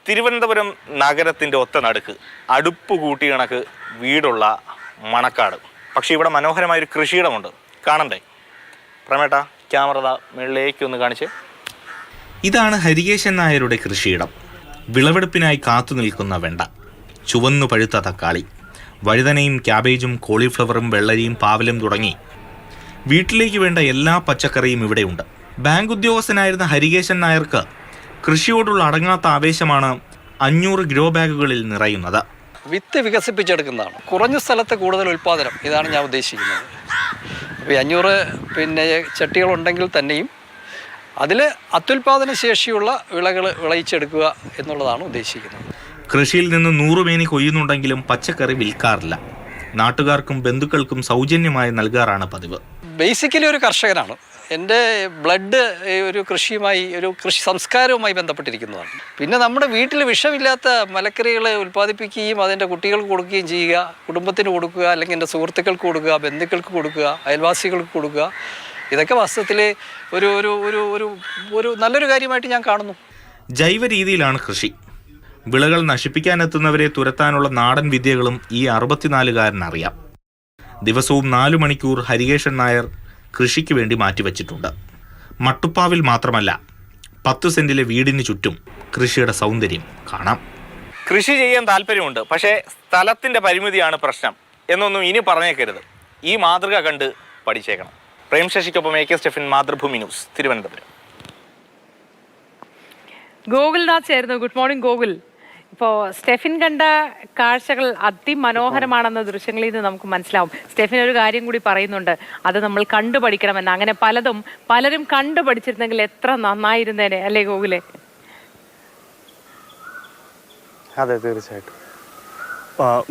തിരുവനന്തപുരം നഗരത്തിൻ്റെ ഒത്ത നടുക്ക് അടുപ്പ് കൂട്ടി കണക്ക് വീടുള്ള മണക്കാട്. പക്ഷേ ഇവിടെ മനോഹരമായൊരു കൃഷിയിടമുണ്ട്, കാണണ്ടേ? പ്രമേട്ട ക്യാമറ മുകളിലേക്കൊന്ന് കാണിച്ച്. ഇതാണ് ഹരികേശൻ നായരുടെ കൃഷിയിടം. വിളവെടുപ്പിനായി കാത്തു നിൽക്കുന്ന വെണ്ട, ചുവന്നു പഴുത്ത തക്കാളി, വഴുതനയും ക്യാബേജും കോളിഫ്ലവറും വെള്ളരിയും പാവലും തുടങ്ങി വീട്ടിലേക്ക് വേണ്ട എല്ലാ പച്ചക്കറിയും ഇവിടെയുണ്ട്. ബാങ്ക് ഉദ്യോഗസ്ഥനായിരുന്ന ഹരികേശൻ നായർക്ക് കൃഷിയോടുള്ള അടങ്ങാത്ത ആവേശമാണ് 500 ഗ്രോ ബാഗുകളിൽ നിറയുന്നത്. വിത്ത് വികസിപ്പിച്ചെടുക്കുന്നതാണ്. കുറഞ്ഞ സ്ഥലത്ത് കൂടുതൽ ഉൽപ്പാദനം, ഇതാണ് ഞാൻ ഉദ്ദേശിക്കുന്നത്. അപ്പോൾ 500 ചട്ടികളുണ്ടെങ്കിൽ തന്നെയും അതിൽ അത്യുൽപാദന ശേഷിയുള്ള വിളകൾ വിളയിച്ചെടുക്കുക എന്നുള്ളതാണ് ഉദ്ദേശിക്കുന്നത്. കൃഷിയിൽ നിന്ന് 100 മേനി കൊയ്യുന്നുണ്ടെങ്കിലും പച്ചക്കറി വിൽക്കാറില്ല. നാട്ടുകാർക്കും ബന്ധുക്കൾക്കും സൗജന്യമായി നൽകാറാണ് പതിവ്. ബേസിക്കലി ഒരു കർഷകനാണ്. എൻ്റെ ബ്ലഡ് ഒരു കൃഷിയുമായി, ഒരു കൃഷി സംസ്കാരവുമായി ബന്ധപ്പെട്ടിരിക്കുന്നതാണ്. പിന്നെ നമ്മുടെ വീട്ടിൽ വിഷമില്ലാത്ത മലക്കറികൾ ഉൽപ്പാദിപ്പിക്കുകയും അതിൻ്റെ കുട്ടികൾക്ക് കൊടുക്കുകയും ചെയ്യുക, കുടുംബത്തിന് കൊടുക്കുക, അല്ലെങ്കിൽ എൻ്റെ സുഹൃത്തുക്കൾക്ക് കൊടുക്കുക, ബന്ധുക്കൾക്ക് കൊടുക്കുക, അയൽവാസികൾക്ക് കൊടുക്കുക, ഇതൊക്കെ വാസ്തവത്തിൽ ഒരു ഒരു ഒരു ഒരു ഒരു നല്ലൊരു കാര്യമായിട്ട് ഞാൻ കാണുന്നു. ജൈവ രീതിയിലാണ് കൃഷി. വിളകൾ നശിപ്പിക്കാനെത്തുന്നവരെ തുരത്താനുള്ള നാടൻ വിദ്യകളും ഈ 64-കാരനറിയാം. ദിവസവും 4 മണിക്കൂർ ഹരികേശൻ നായർ കൃഷിക്ക് വേണ്ടി മാറ്റിവെച്ചിട്ടുണ്ട്. മട്ടുപ്പാവിൽ മാത്രമല്ല, 10 സെന്റിലെ വീടിന് ചുറ്റും കൃഷിയുടെ സൗന്ദര്യം കാണാം. കൃഷി ചെയ്യാൻ താല്പര്യമുണ്ട്, പക്ഷേ സ്ഥലത്തിൻ്റെ പരിമിതിയാണ് പ്രശ്നം എന്നൊന്നും ഇനി പറഞ്ഞേക്കരുത്. ഈ മാതൃക കണ്ട് പഠിച്ചേക്കണം. പ്രേം ശശിക്കൊപ്പം AK സ്റ്റെഫിൻ, മാതൃഭൂമി ന്യൂസ്, തിരുവനന്തപുരം. ഗോകുൽനാഥ് ചേർന്നു. Good morning Gokul. ഇപ്പോൾ സ്റ്റെഫിൻ കണ്ട കാഴ്ചകൾ അതിമനോഹരമാണെന്ന ദൃശ്യങ്ങളിൽ നിന്ന് നമുക്ക് മനസ്സിലാവും. സ്റ്റെഫിൻ ഒരു കാര്യം കൂടി പറയുന്നുണ്ട്, അത് നമ്മൾ കണ്ടുപഠിക്കണമെന്ന്. അങ്ങനെ പലരും കണ്ടുപഠിച്ചിരുന്നെങ്കിൽ എത്ര നന്നായിരുന്നേനെ, അല്ലേ ഗോകുലെ? അതെ, തീർച്ചയായിട്ടും.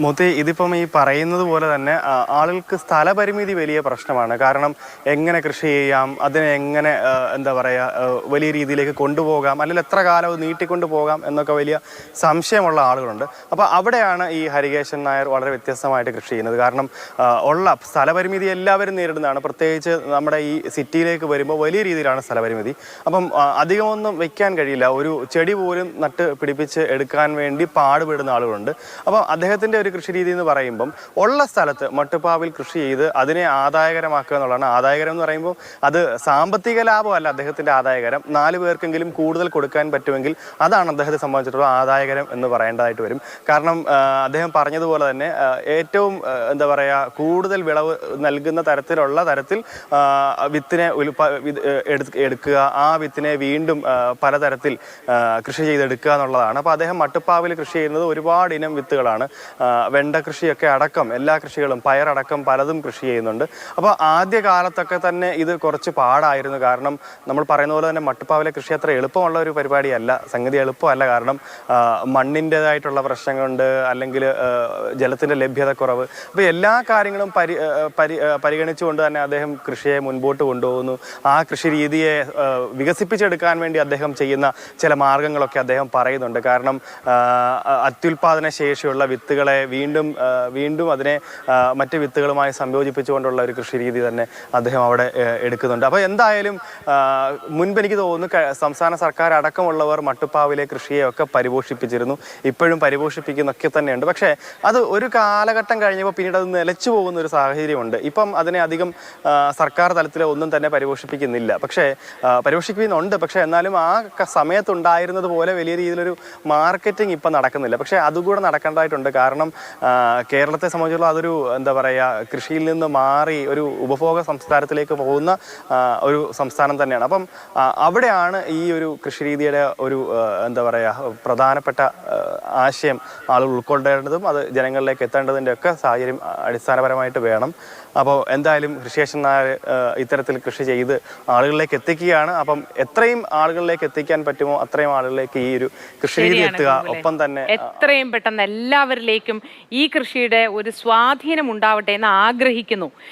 മോത്തി, ഇതിപ്പം ഈ പറയുന്നത് പോലെ തന്നെ ആളുകൾക്ക് സ്ഥലപരിമിതി വലിയ പ്രശ്നമാണ്. കാരണം എങ്ങനെ കൃഷി ചെയ്യാം, അതിനെ എങ്ങനെ എന്താ പറയുക വലിയ രീതിയിലേക്ക് കൊണ്ടുപോകാം, അല്ലെങ്കിൽ എത്ര കാലം അത് നീട്ടിക്കൊണ്ടു പോകാം എന്നൊക്കെ വലിയ സംശയമുള്ള ആളുകളുണ്ട്. അപ്പോൾ അവിടെയാണ് ഈ ഹരികേശൻ നായർ വളരെ വ്യത്യസ്തമായിട്ട് കൃഷി ചെയ്യുന്നത്. കാരണം ഉള്ള സ്ഥലപരിമിതി എല്ലാവരും നേരിടുന്നതാണ്. പ്രത്യേകിച്ച് നമ്മുടെ ഈ സിറ്റിയിലേക്ക് വരുമ്പോൾ വലിയ രീതിയിലാണ് സ്ഥലപരിമിതി. അപ്പം അധികമൊന്നും വെക്കാൻ കഴിയില്ല. ഒരു ചെടി പോലും നട്ട് പിടിപ്പിച്ച് എടുക്കാൻ വേണ്ടി പാടുപെടുന്ന ആളുകളുണ്ട്. അപ്പം അദ്ദേഹത്തിൻ്റെ ഒരു കൃഷി രീതി എന്ന് പറയുമ്പം ഉള്ള സ്ഥലത്ത് മട്ടുപ്പാവിൽ കൃഷി ചെയ്ത് അതിനെ ആദായകരമാക്കുക എന്നുള്ളതാണ്. ആദായകരം എന്ന് പറയുമ്പോൾ അത് സാമ്പത്തിക ലാഭമല്ല അദ്ദേഹത്തിൻ്റെ ആദായകരം. 4 പേർക്കെങ്കിലും കൂടുതൽ കൊടുക്കാൻ പറ്റുമെങ്കിൽ അതാണ് അദ്ദേഹത്തെ സംബന്ധിച്ചിട്ടുള്ള ആദായകരം എന്ന് പറയേണ്ടതായിട്ട് വരും. കാരണം അദ്ദേഹം പറഞ്ഞതുപോലെ തന്നെ ഏറ്റവും എന്താ പറയുക കൂടുതൽ വിളവ് നൽകുന്ന തരത്തിൽ വിത്തിനെ എടുക്കുക, ആ വിത്തിനെ വീണ്ടും പലതരത്തിൽ കൃഷി ചെയ്തെടുക്കുക എന്നുള്ളതാണ്. അപ്പോൾ അദ്ദേഹം മട്ടുപ്പാവിൽ കൃഷി ചെയ്യുന്നത് ഒരുപാട് ഇനം വിത്തുകളാണ്. വെണ്ട കൃഷിയൊക്കെ അടക്കം എല്ലാ കൃഷികളും, പയറടക്കം പലതും കൃഷി ചെയ്യുന്നുണ്ട്. അപ്പോൾ ആദ്യ കാലത്തൊക്കെ തന്നെ ഇത് കുറച്ച് പാടായിരുന്നു. കാരണം നമ്മൾ പറയുന്ന പോലെ തന്നെ മട്ടുപ്പാവിലെ കൃഷി അത്ര എളുപ്പമുള്ള ഒരു പരിപാടിയല്ല, സംഗതി എളുപ്പമല്ല. കാരണം മണ്ണിൻ്റെതായിട്ടുള്ള പ്രശ്നങ്ങളുണ്ട്, അല്ലെങ്കിൽ ജലത്തിൻ്റെ ലഭ്യതക്കുറവ്. അപ്പോൾ എല്ലാ കാര്യങ്ങളും പരിഗണിച്ചുകൊണ്ട് തന്നെ അദ്ദേഹം കൃഷിയെ മുൻപോട്ട് കൊണ്ടുപോകുന്നു. ആ കൃഷി രീതിയെ വികസിപ്പിച്ചെടുക്കാൻ വേണ്ടി അദ്ദേഹം ചെയ്യുന്ന ചില മാർഗങ്ങളൊക്കെ അദ്ദേഹം പറയുന്നുണ്ട്. കാരണം അത്യുൽപാദന ശേഷിയുള്ള വിത്തുകളെ വീണ്ടും അതിനെ മറ്റ് വിത്തുകളുമായി സംയോജിപ്പിച്ചുകൊണ്ടുള്ള ഒരു കൃഷി രീതി തന്നെ അദ്ദേഹം അവിടെ എടുക്കുന്നുണ്ട്. അപ്പോൾ എന്തായാലും മുൻപ് എനിക്ക് തോന്നുന്നു സംസ്ഥാന സർക്കാർ അടക്കമുള്ളവർ മട്ടുപ്പാവിലെ കൃഷിയെയൊക്കെ പരിപോഷിപ്പിച്ചിരുന്നു, ഇപ്പോഴും പരിപോഷിപ്പിക്കുന്നൊക്കെ തന്നെയുണ്ട്. പക്ഷേ അത് ഒരു കാലഘട്ടം കഴിഞ്ഞപ്പോൾ പിന്നീട് അത് നിലച്ചു പോകുന്ന ഒരു സാഹചര്യമുണ്ട്. ഇപ്പം അതിനെ അധികം സർക്കാർ തലത്തിൽ ഒന്നും തന്നെ പരിപോഷിപ്പിക്കുന്നില്ല. പക്ഷേ പരിപോഷിപ്പിക്കുന്നുണ്ട്, പക്ഷേ എന്നാലും ആ സമയത്തുണ്ടായിരുന്നത് പോലെ വലിയ രീതിയിലൊരു മാർക്കറ്റിംഗ് ഇപ്പം നടക്കുന്നില്ല. പക്ഷേ അതുകൂടെ നടക്കേണ്ടതായിട്ടുണ്ട്. കാരണം കേരളത്തെ സംബന്ധിച്ചുള്ള അതൊരു എന്താ പറയുക കൃഷിയിൽ നിന്ന് മാറി ഒരു ഉപഭോഗ സംസ്കാരത്തിലേക്ക് പോകുന്ന ഒരു സംസ്ഥാനം തന്നെയാണ്. അപ്പം അവിടെയാണ് ഈ ഒരു കൃഷി രീതിയുടെ ഒരു എന്താ പറയുക പ്രധാനപ്പെട്ട ആശയം ആളുകൾ ഉൾക്കൊള്ളേണ്ടതും അത് ജനങ്ങളിലേക്ക് എത്തേണ്ടതിൻ്റെ ഒക്കെ സാഹചര്യം അടിസ്ഥാനപരമായിട്ട് വേണം. അപ്പോൾ എന്തായാലും ഹരികേശൻ നായർ ഇത്തരത്തിൽ കൃഷി ചെയ്ത് ആളുകളിലേക്ക് എത്തിക്കുകയാണ്. അപ്പം എത്രയും ആളുകളിലേക്ക് എത്തിക്കാൻ പറ്റുമോ അത്രയും ആളുകളിലേക്ക് ഈ ഒരു കൃഷി രീതി എത്തുക, ഒപ്പം തന്നെ എത്രയും പെട്ടെന്ന് എല്ലാവരിലേക്കും ഈ കൃഷിയുടെ ഒരു സ്വാധീനം ഉണ്ടാവട്ടെ എന്ന് ആഗ്രഹിക്കുന്നു.